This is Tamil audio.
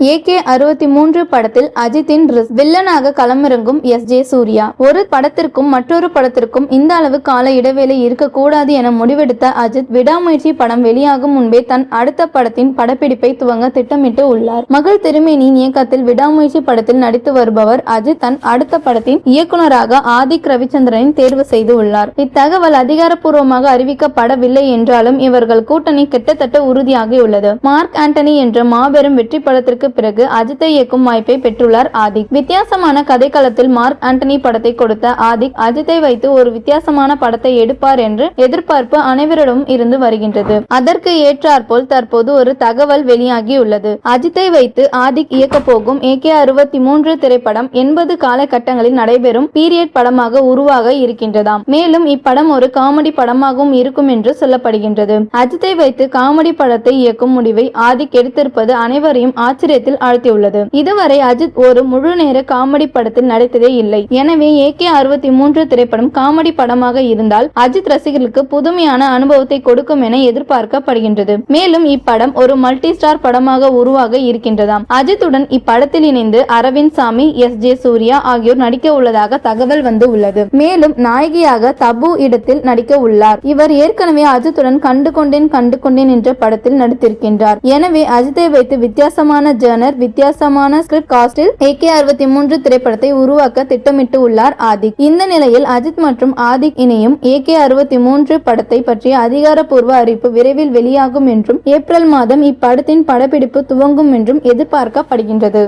AK-63 படத்தில் அஜித்தின் வில்லனாக களமிறங்கும் S.J. சூர்யா. ஒரு படத்திற்கும் மற்றொரு படத்திற்கும் இந்த அளவு கால இடைவேளை இருக்கக்கூடாது என முடிவெடுத்த அஜித் விடாமுயற்சி படம் வெளியாகும் முன்பே தன் அடுத்த படத்தின் படப்பிடிப்பை துவங்க திட்டமிட்டு உள்ளார். மகள் திருமேனியின் இயக்கத்தில் விடாமுயற்சி படத்தில் நடித்து வருபவர் அஜித் தன் அடுத்த படத்தின் இயக்குநராக ஆதிக் ரவிச்சந்திரனை தேர்வு செய்து உள்ளார். இத்தகவல் அதிகாரப்பூர்வமாக அறிவிக்கப்படவில்லை என்றாலும் இவர்கள் கூட்டணி கிட்டத்தட்ட உறுதியாகியுள்ளது. மார்க் ஆண்டனி என்ற மாபெரும் வெற்றி படத்திற்கு பிறகு அஜித்தை இயக்கும் வாய்ப்பை பெற்றுள்ளார் ஆதிக். வித்தியாசமான கதைக்களத்தில் மார்க் ஆண்டனி படத்தை கொடுத்த ஆதிக் அஜித்தை வைத்து ஒரு வித்தியாசமான படத்தை எடுப்பார் என்று எதிர்பார்ப்பு அனைவரிடம் இருந்து வருகின்றது. அதற்கு ஏற்றாற்போல் தற்போது ஒரு தகவல் வெளியாகியுள்ளது. அஜித்தை வைத்து ஆதிக் இயக்க போகும் AK-63 திரைப்படம் 80 காலகட்டங்களில் நடைபெறும் பீரியட் படமாக உருவாக இருக்கின்றதாம். மேலும் இப்படம் ஒரு காமெடி படமாகவும் இருக்கும் என்று சொல்லப்படுகின்றது. அஜித்தை வைத்து காமெடி படத்தை இயக்கும் முடிவை ஆதிக் எடுத்திருப்பது அனைவரையும் ஆச்சரியத்தில் ஆழ்த்தியுள்ளது. இதுவரை அஜித் ஒரு முழு நேர காமெடி படத்தில் நடித்ததே இல்லை. எனவே AK-63 திரைப்படம் காமெடி படமாக இருந்தால் அஜித் ரசிகர்களுக்கு புதுமையான அனுபவத்தை கொடுக்கும் என எதிர்பார்க்கப்படுகின்றது. மேலும் இப்படம் ஒரு மல்டி ஸ்டார் படமாக உருவாக இருக்கின்றதாம். அஜித்துடன் இப்படத்தில் இணைந்து அரவிந்த் சாமி, S.J. சூர்யா ஆகியோர் நடிக்க உள்ளதாக தகவல் வந்து உள்ளது. மேலும் நாயகியாக தபு இடத்தில் நடிக்க உள்ளார். இவர் ஏற்கனவே அஜித்துடன் கண்டு கொண்டேன் என்ற படத்தில் நடித்திருக்கின்றார். எனவே அஜித்தை வைத்து வித்தியாசமான வித்தியாசமான ஸ்கிரிப்ட் காஸ்டில் AK-63 திரைப்படத்தை உருவாக்க திட்டமிட்டு உள்ளார் ஆதிக். இந்த நிலையில் அஜித் மற்றும் ஆதிக் இணையும் AK-63 படத்தை பற்றிய அதிகாரப்பூர்வ அறிவிப்பு விரைவில் வெளியாகும் என்றும் ஏப்ரல் மாதம் இப்படத்தின் படப்பிடிப்பு துவங்கும் என்றும் எதிர்பார்க்கப்படுகின்றது.